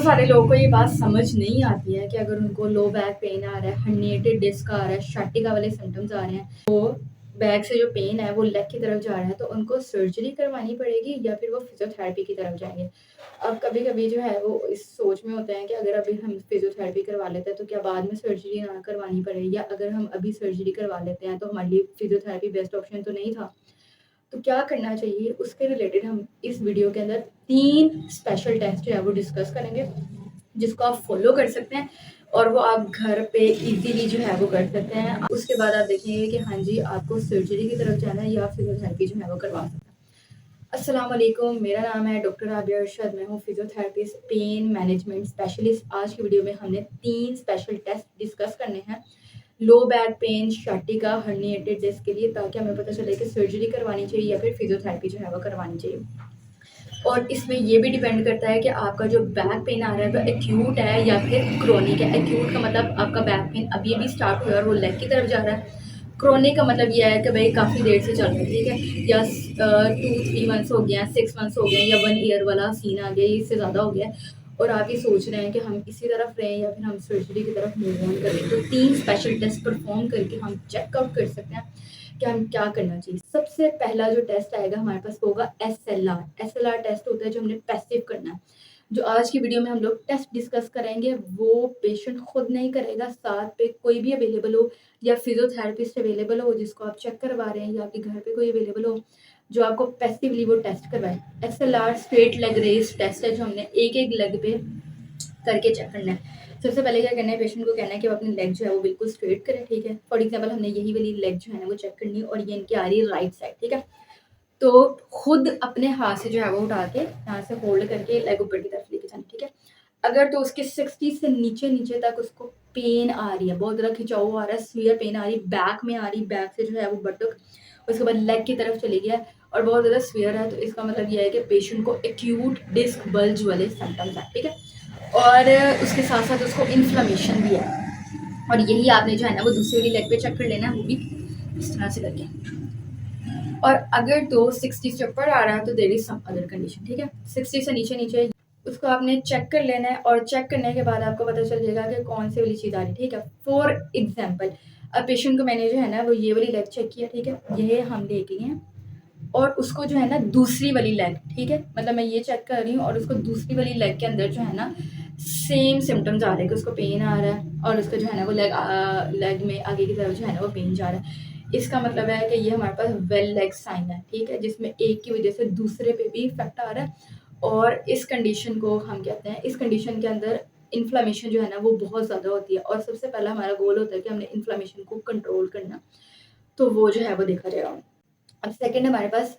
बहुत सारे लोगों को ये बात समझ नहीं आती है कि अगर उनको लो बैक पेन आ रहा है, हर्निएटेड डिस्क आ रहा है, sciatica वाले सिम्पटम्स आ रहे हैं, तो बैक से जो पेन है वो लेग की तरफ जा रहा है, तो उनको सर्जरी करवानी पड़ेगी या फिर वो फिजियोथेरेपी की तरफ जाएँगे। अब कभी-कभी जो है वो इस सोच में होते हैं कि अगर अभी हम फिजियोथेरेपी करवा लेते हैं तो क्या बाद में सर्जरी ना करवानी पड़े, या अगर हम अभी सर्जरी करवा लेते हैं तो हमारे लिए फिजियोथेरेपी बेस्ट ऑप्शन तो नहीं था। तो क्या करना चाहिए उसके रिलेटेड हम इस वीडियो के अंदर 3 स्पेशल टेस्ट जो है वो डिस्कस करेंगे, जिसको आप फॉलो कर सकते हैं और वो आप घर पे इजीली जो है वो कर सकते हैं। उसके बाद आप देखेंगे कि हाँ जी, आपको सर्जरी की तरफ जाना है या फिजियोथेरेपी जो है वो करवा सकते हैं। अस्सलाम वालेकुम, मेरा नाम है डॉक्टर आबिया अरशद, मैं हूँ फिजियोथेरेपिस्ट, पेन मैनेजमेंट स्पेशलिस्ट। आज की वीडियो में हमने 3 स्पेशल टेस्ट डिस्कस करने हैं low back pain, sciatica, herniated disc के लिए, ताकि हमें पता चले कि सर्जरी करवानी चाहिए या फिर फिजियोथेरेपी जो है वो करवानी चाहिए। और इसमें ये भी डिपेंड करता है कि आपका जो बैक पेन आ रहा है वो एक्यूट है या फिर क्रोनिक है। एक्यूट का मतलब आपका बैक पेन अभी-अभी स्टार्ट हुआ है और वो लेग की तरफ जा रहा है। क्रोनिक का मतलब ये है कि भाई काफ़ी देर से चल रहा है, ठीक है? या 2-3 मंथ्स हो गए हैं, 6 मंथ्स हो गए हैं, या 1 ईयर वाला सीन आ गया, इससे ज़्यादा हो गया है और आप ये सोच रहे हैं कि हम इसी तरफ रहें या फिर हम सर्जरी की तरफ मूव ऑन करें। तो 3 स्पेशल टेस्ट परफॉर्म करके हम चेकआउट कर सकते हैं कि हम क्या करना चाहिए। सबसे पहला जो टेस्ट आएगा हमारे पास वो होगा एसएलआर। एसएलआर टेस्ट होता है जो हमने पैसिव करना है। जो आज की वीडियो में हम लोग टेस्ट डिस्कस करेंगे वो पेशेंट खुद नहीं करेगा, साथ पे कोई भी अवेलेबल हो या फिजियोथेरेपिस्ट अवेलेबल हो जिसको आप चेक करवा रहे हैं, या आपके घर पे कोई अवेलेबल हो जो आपको पैसिवली वो टेस्ट करवाए। SLR straight leg raise test है जो हमने एक-एक लेग पे करके चेक करना है। सबसे पहले क्या करना है, पेशेंट को कहना है कि वो अपनी लेग जो है वो बिल्कुल स्ट्रेट करें, ठीक है? फॉर एग्जांपल हमने यही वाली लेग जो है ना वो चेक करनी है और ये इनकी आ रही है राइट साइड, ठीक है? तो खुद अपने हाथ से जो है वो उठा के यहाँ से होल्ड करके लेग ऊपर की तरफ लेके जानी, ठीक है? अगर तो उसके 60 से नीचे-नीचे तक उसको पेन आ रही है, बहुत ज़्यादा खिंचाव आ रहा है, सीवियर पेन आ रही है, बैक में आ रही है, बैक से जो है वो बटक, उसके बाद लेग की तरफ चली गया है और बहुत ज़्यादा सीवियर है, तो इसका मतलब ये है कि पेशेंट को एक्यूट डिस्क बल्ज वाले सिम्पटम्स हैं, ठीक है? और उसके साथ-साथ उसको इन्फ्लेमेशन भी है और यही आपने जो है ना वो दूसरी वाली लेग पे चेक कर लेना है, वो भी इस तरह से करके। और अगर तो 60 से ऊपर आ रहा है तो there is some other condition, ठीक है? 60 से नीचे-नीचे उसको आपने चेक कर लेना है और चेक करने के बाद आपको पता चल जाएगा कि कौन सी वाली चीज़ आ रही है, ठीक है? फॉर एग्ज़ाम्पल अब पेशेंट को मैंने जो है ना वो ये वाली लेग चेक किया, ठीक है? ये हम लेके गए हैं और उसको जो है ना दूसरी वाली लेग, ठीक है? मतलब मैं ये चेक कर रही हूँ और उसको दूसरी वाली लेग के अंदर जो है ना सेम सिम्पटम्स आ रहे हैं कि उसको पेन आ रहा है और उसका जो है ना वो लेग में आगे की तरफ जो है ना वो पेन जा रहा है। इसका मतलब है कि ये हमारे पास वेल लेग साइन है, ठीक है? जिसमें एक की वजह से दूसरे पे भी इफ़ेक्ट आ रहा है और इस कंडीशन को हम कहते हैं, इस कंडीशन के अंदर इन्फ्लेमेशन जो है ना वो बहुत ज़्यादा होती है और सबसे पहला हमारा गोल होता है कि हमने इन्फ्लेमेशन को कंट्रोल करना, तो वो जो है वो देखा जाएगा। अब सेकंड हमारे पास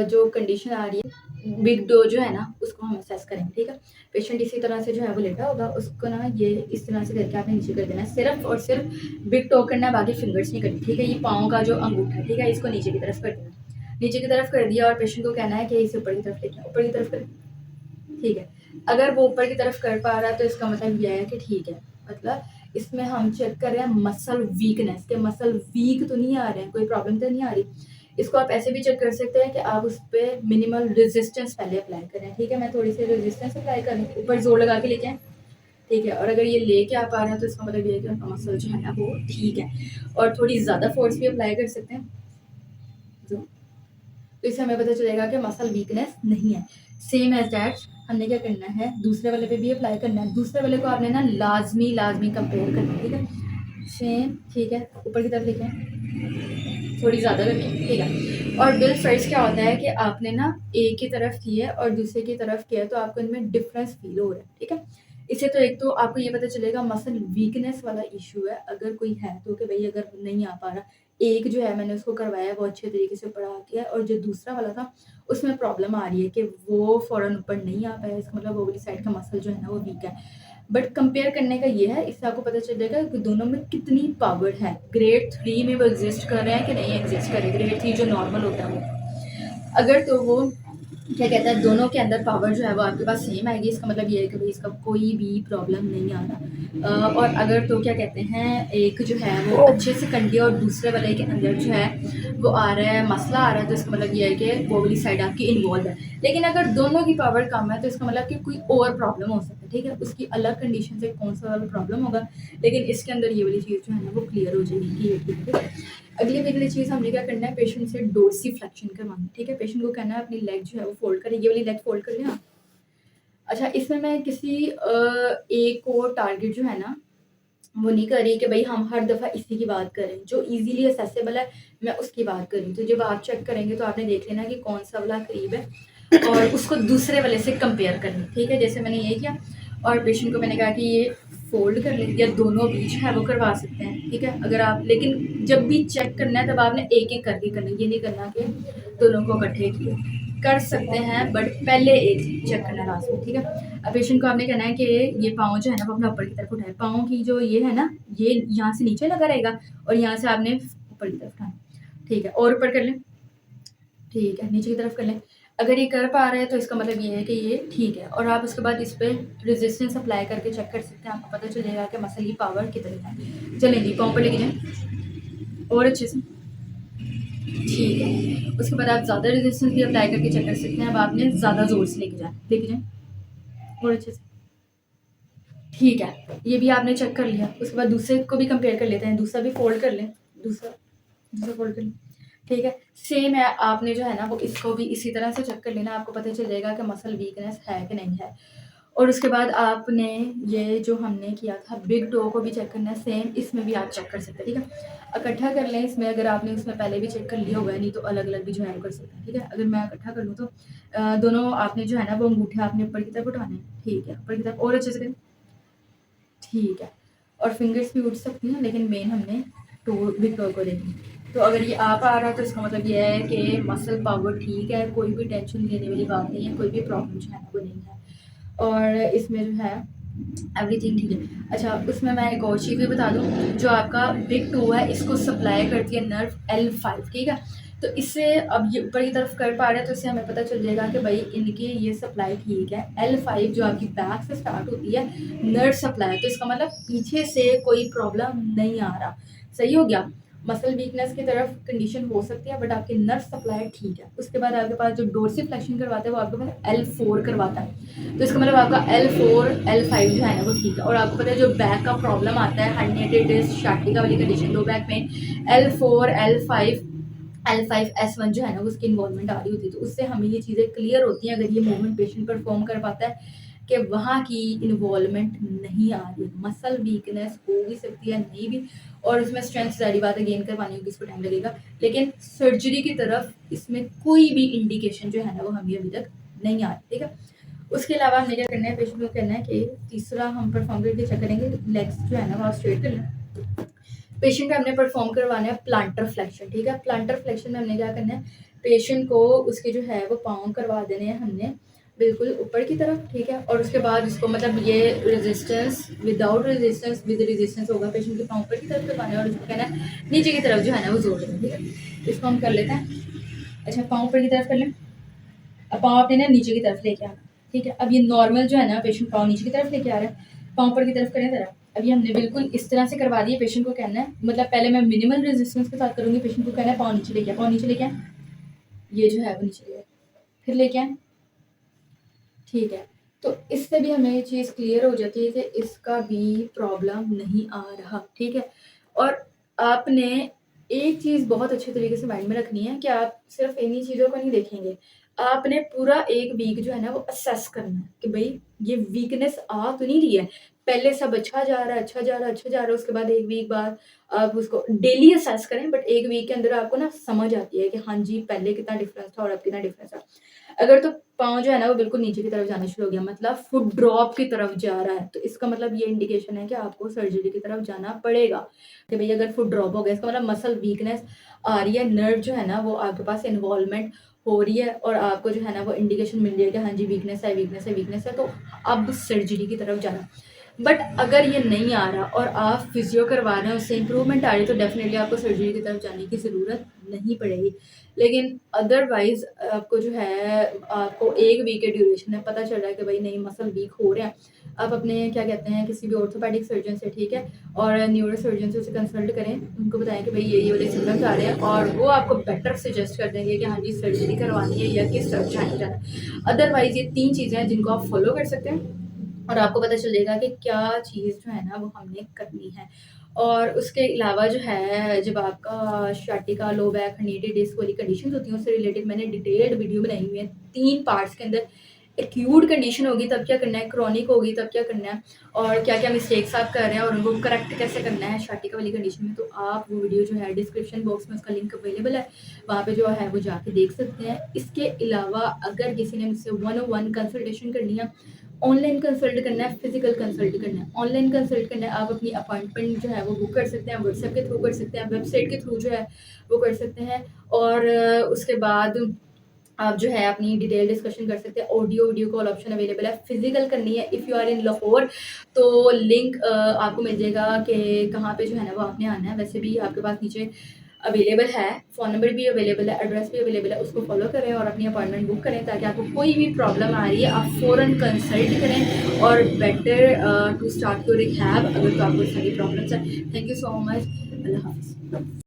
जो कंडीशन आ रही है, बिग डो जो है ना उसको हम असेस करेंगे, ठीक है? पेशेंट इसी तरह से जो है वो लेटा होगा, उसको ना ये इस तरह से करके आपने नीचे कर देना है, सिर्फ और सिर्फ बिग टो करना है, बाकी फिंगर्स नहीं करनी, ठीक है? ये पाँव का जो अंगूठा है, ठीक है? इसको नीचे की तरफ कर देना, नीचे की तरफ कर दिया और पेशेंट को कहना है कि इसे ऊपर की तरफ लेके आओ, ऊपर की तरफ करें, ठीक है? अगर वो ऊपर की तरफ कर पा रहा है तो इसका मतलब ये है कि ठीक है, मतलब इसमें हम चेक कर रहे हैं मसल वीकनेस, के मसल वीक तो नहीं आ रहे हैं, कोई प्रॉब्लम तो नहीं आ रही। इसको आप ऐसे भी चेक कर सकते हैं कि आप उस पर मिनिमल रेजिस्टेंस पहले अप्लाई करें, ठीक है? मैं थोड़ी सी रेजिस्टेंस अप्लाई करूँ, ऊपर जोर लगा के लेके आएँ, ठीक है? और अगर ये लेके आ पा रहे हैं तो इसका मतलब ये है कि उनका मसल जो है ना वो ठीक है और थोड़ी ज़्यादा फोर्स भी अप्लाई कर सकते हैं, तो इससे हमें पता चलेगा कि मसल वीकनेस नहीं है। सेम एज दैट हमने क्या करना है, दूसरे वाले पे भी अप्लाई करना है। दूसरे वाले को आपने ना लाजमी कंपेयर करना है, ठीक है? सेम, ठीक है? ऊपर की तरफ लेके आएँ, थोड़ी ज़्यादा करनी है, ठीक है? और बिल फर्स्ट क्या होता है कि आपने ना एक की तरफ की है और दूसरे की तरफ किया है, तो आपको इनमें डिफरेंस फील हो रहा है, ठीक है? इससे तो एक तो आपको ये पता चलेगा मसल वीकनेस वाला इश्यू है, अगर कोई है तो, कि भई अगर नहीं आ पा रहा, एक जो है मैंने उसको करवाया वो अच्छे तरीके से पढ़ा के है और जो दूसरा वाला था उसमें प्रॉब्लम आ रही है कि वो फ़ौरन ऊपर नहीं आ पाया, इसका मतलब वो वाली साइड का मसल जो है ना वो वीक है। बट कंपेयर करने का ये है, इससे आपको पता चल जाएगा कि दोनों में कितनी पावर है। ग्रेड 3 में वो एग्ज़िस्ट कर रहे हैं कि नहीं एग्ज़िस्ट कर रहे हैं, ग्रेड 3 जो नॉर्मल होता है वो। अगर तो वो क्या कहता है, दोनों के अंदर पावर जो है वो आपके पास सेम आएगी। इसका मतलब ये है कि भाई इसका कोई भी प्रॉब्लम नहीं आ रहा। और अगर तो क्या कहते हैं, एक जो है वो अच्छे से कंडी और दूसरे वाले के अंदर जो है वो आ रहा है, मसला आ रहा है, तो इसका मतलब ये है कि वो वाली साइड आपकी इन्वॉल्व है। लेकिन अगर दोनों की पावर कम है तो इसका मतलब कि कोई और प्रॉब्लम हो सकता है, ठीक है, उसकी अलग कंडीशन से कौन सा वाला प्रॉब्लम होगा, लेकिन इसके अंदर ये वाली चीज़ जो है ना वो क्लियर हो जाएगी कि ये ठीक है। अगली वाली चीज़ हमने क्या करना है, पेशेंट से डोर्सीफ्लेक्शन करवाना है, ठीक है। पेशेंट को कहना है अपनी लेग जो है वो फोल्ड करें, ये वाली लेग फोल्ड कर लें आप। अच्छा, इसमें मैं किसी एक को टारगेट जो है ना वो नहीं कर रही कि भाई हम हर दफ़ा इसी की बात करें, जो इजीली असेसेबल है मैं उसकी बात कर रही हूँ। तो जब आप चेक करेंगे तो आपने देख लेना कि कौन सा वाला करीब है और उसको दूसरे वाले से कंपेयर करना, ठीक है। जैसे मैंने ये किया और पेशेंट को मैंने कहा कि ये फोल्ड कर लें, या दोनों बीच है वो करवा सकते हैं, ठीक है। अगर आप, लेकिन जब भी चेक करना है तब आपने एक एक करके करना है, ये नहीं करना कि दोनों को इकट्ठे किए। कर सकते हैं बट पहले एक चेक करना लास्ट में, ठीक है। अब पेशेंट को आपने कहना है कि ये पाँव जो है ना वो अपना ऊपर की तरफ उठाए, पाँव की जो ये है ना ये यहाँ से नीचे लगा रहेगा और यहाँ से आपने ऊपर की तरफ उठाना, ठीक है। और ऊपर कर लें, ठीक है, नीचे की तरफ कर लें। अगर ये कर पा रहे हैं तो इसका मतलब ये है कि ये ठीक है, और आप उसके बाद इस पर रेजिस्टेंस अप्लाई करके चेक कर सकते हैं, आपको पता चलेगा कि मसल की पावर कितनी है। चलें जी, पाँव पर लेके जाएँ और अच्छे से, ठीक है। उसके बाद आप ज़्यादा रेजिस्टेंस भी अप्लाई करके चेक कर सकते हैं। अब आपने ज़्यादा ज़ोर से लेके जाएँ और अच्छे से, ठीक है। ये भी आपने चेक कर लिया। उसके बाद दूसरे को भी कंपेयर कर लेते हैं, दूसरा भी फोल्ड कर लें, दूसरा दूसरा फोल्ड कर लें, ठीक है। सेम है, आपने जो है ना वो इसको भी इसी तरह से चेक कर लेना, आपको पता चल जाएगा कि मसल वीकनेस है कि नहीं है। और उसके बाद आपने ये जो हमने किया था बिग टो को भी चेक करना है, सेम इसमें भी आप चेक कर सकते हैं, ठीक है। इकट्ठा कर लें इसमें, अगर आपने उसमें पहले भी चेक कर लिया होगा, नहीं तो अलग अलग भी जो है वो कर सकते हैं, ठीक है। अगर मैं इकट्ठा कर लूँ तो दोनों आपने जो है ना वो अंगूठे आपने ऊपर की तरफ उठाने हैं, ठीक है, ऊपर की तरफ और अच्छे से करें, ठीक है। और फिंगर्स भी उठ सकती हैं, लेकिन मेन हमने टो बिग टो को देखना है। तो अगर ये आ पा रहा है तो इसका मतलब ये है कि मसल पावर ठीक है, कोई भी टेंशन लेने वाली बात नहीं है, कोई भी प्रॉब्लम जो है वो नहीं है, और इसमें जो है एवरीथिंग ठीक है। अच्छा, उसमें मैं एक और चीज़ भी बता दूँ, जो आपका बिग टो है इसको सप्लाई करती है नर्व L5, ठीक है। तो इससे अब ये ऊपर की तरफ कर पा रहे हैं तो इससे हमें पता चल जाएगा कि भाई इनकी ये सप्लाई ठीक है। L5 जो आपकी बैक से स्टार्ट होती है नर्व सप्लाई, तो इसका मतलब पीछे से कोई प्रॉब्लम नहीं आ रहा, सही हो गया। मसल वीकनेस की तरफ कंडीशन हो सकती है बट आपकी नर्व सप्लाई ठीक है। उसके बाद आपके पास जो डोर्सीफ्लेक्शन करवाता है वो आपके पास L4 करवाता है, तो इसका मतलब आपका L4 L5 जो है ना वो ठीक है। और आपको पता है जो बैक का प्रॉब्लम आता है हर्निएटेड डिस्क, शाटिका वाली कंडीशन, लो बैक में L4 L5 S1 जो है ना उसकी इन्वॉल्वमेंट आ रही होती है, तो उससे हमें ये चीज़ें क्लियर होती हैं अगर ये मूवमेंट पेशेंट परफॉर्म कर पाता है कि वहाँ की इन्वॉल्वमेंट नहीं आ रही है। मसल वीकनेस हो भी सकती है, नहीं भी, और उसमें स्ट्रेंथ सारी बात है, गेन करवानी होगी, इसको टाइम लगेगा, लेकिन सर्जरी की तरफ इसमें कोई भी इंडिकेशन जो है ना वो हमें अभी तक नहीं आ रही, ठीक है। उसके अलावा हमें क्या करना है, पेशेंट को कहना है कि तीसरा हम परफॉर्म करके चेक करेंगे, लेग्स जो है ना वो आप स्ट्रेट कर लें। पेशेंट का हमने परफॉर्म करवाना है प्लांटर फ्लेक्शन, ठीक है। प्लांटर फ्लेक्शन में हमने क्या करना है, पेशेंट को उसके जो है वो पाँव करवा देने हैं हमने बिल्कुल ऊपर की तरफ, ठीक है। और उसके बाद इसको मतलब ये resistance without resistance with resistance होगा, पेशेंट के पाँव ऊपर की तरफ करवाना है और उसको कहना है नीचे की तरफ जो है ना वो जोड़ देना, ठीक है। इसको हम कर लेते हैं। अच्छा, पाँव ऊपर की तरफ कर लें, अब पाँव अपने ना नीचे की तरफ लेके आना, ठीक है। अब ये नॉर्मल जो है ना पेशेंट पाँव नीचे की तरफ लेके आ रहा है, पाँव ऊपर की तरफ करें ज़रा। अब ये हमने बिल्कुल इस तरह से करवा दिया, पेशेंट को कहना है, मतलब पहले मैं मिनिमल रेजिस्टेंस के साथ करूँगी, पेशेंट को कहना है पाँव नीचे लेके आ, पाँव नीचे लेके आ, ये जो है वो नीचे ले आए, फिर लेके आए, ठीक है। तो इससे भी हमें ये चीज़ क्लियर हो जाती है कि इसका भी प्रॉब्लम नहीं आ रहा, ठीक है। और आपने एक चीज़ बहुत अच्छे तरीके से माइंड में रखनी है कि आप सिर्फ इन्हीं चीज़ों को नहीं देखेंगे, आपने पूरा एक वीक जो है ना वो असेस करना है कि भाई ये वीकनेस आ तो नहीं रही है, पहले सब अच्छा जा रहा है, अच्छा जा रहा है, अच्छा जा रहा है, उसके बाद एक वीक बाद आप उसको डेली असेस करें, बट एक वीक के अंदर आपको ना समझ आती है कि हाँ जी पहले कितना डिफरेंस था और अब कितना डिफरेंस है। अगर तो पाँव जो है ना वो बिल्कुल नीचे की तरफ जाना शुरू हो गया, मतलब फुट ड्रॉप की तरफ जा रहा है, तो इसका मतलब ये इंडिकेशन है कि आपको सर्जरी की तरफ जाना पड़ेगा कि भाई अगर फुट ड्रॉप हो गया इसका मतलब मसल वीकनेस आ रही है, नर्व जो है ना वो आपके पास इन्वॉल्वमेंट हो रही है और आपको जो है ना वो इंडिकेशन मिल रही है कि हाँ जी वीकनेस है, वीकनेस है, वीकनेस है, तो अब सर्जरी की तरफ जाना। बट अगर ये नहीं आ रहा और आप फिजियो करवा रहे हैं, उससे इम्प्रूवमेंट आ रही है, तो डेफिनेटली आपको सर्जरी की तरफ जाने की ज़रूरत नहीं पड़ेगी। लेकिन अदरवाइज़ आपको जो है, आपको 1 वीक के ड्यूरेशन में पता चल रहा है कि भाई नहीं मसल वीक हो रहे हैं, आप अपने क्या कहते हैं किसी भी ऑर्थोपेडिक सर्जन से, ठीक है, और न्यूरो सर्जन से उसे कंसल्ट करें, उनको बताएं कि भाई ये वाले सिम्टम्स आ रहे हैं, और वो आपको बेटर सजेस्ट कर देंगे कि हाँ जी सर्जरी करवानी है या किस तरफ जाना है। अदरवाइज़ ये 3 चीज़ें हैं जिनको आप फॉलो कर सकते हैं और आपको पता चलेगा कि क्या चीज़ जो है ना वो हमने करनी है। और उसके अलावा जो है, जब आपका sciatica, low back, herniated disc वाली कंडीशंस होती हैं, उससे रिलेटेड मैंने डिटेल्ड वीडियो बनाई हुई है 3 पार्ट्स के अंदर। एक्यूट कंडीशन होगी तब क्या करना है, क्रॉनिक होगी तब क्या करना है, और क्या-क्या मिस्टेक्स आप कर रहे हैं और उनको करेक्ट कैसे करना है sciatica वाली कंडीशन में। तो आप वो वीडियो जो है डिस्क्रिप्शन बॉक्स में उसका लिंक अवेलेबल है, वहाँ पे जो है वो जाके देख सकते हैं। इसके अलावा अगर किसी ने मुझसे 1-on-1 कंसल्टेशन करनी है, ऑनलाइन कंसल्ट करना है, फिजिकल कंसल्ट करना है, ऑनलाइन कंसल्ट करना है, आप अपनी अपॉइंटमेंट जो है वो बुक कर सकते हैं, व्हाट्सएप के थ्रू कर सकते हैं, वेबसाइट के थ्रू जो है वो कर सकते हैं। और उसके बाद आप जो है अपनी डिटेल डिस्कशन कर सकते हैं। Audio video call option available है। फिजिकल करनी है if you are in Lahore, तो लिंक आपको मिल जाएगा कि कहाँ पे जो है ना वो आपने आना है। वैसे भी आपके पास नीचे अवेलेबल है, फ़ोन नंबर भी अवेलेबल है, एड्रेस भी अवेलेबल है, उसको फॉलो करें और अपनी अपॉइंटमेंट बुक करें, ताकि आपको कोई भी प्रॉब्लम आ रही है आप फ़ौरन कंसल्ट करें और better to start your rehab अगर तो आपको सारी प्रॉब्लम्स हैं। Thank you so much. अल्लाह हाफ़िज़।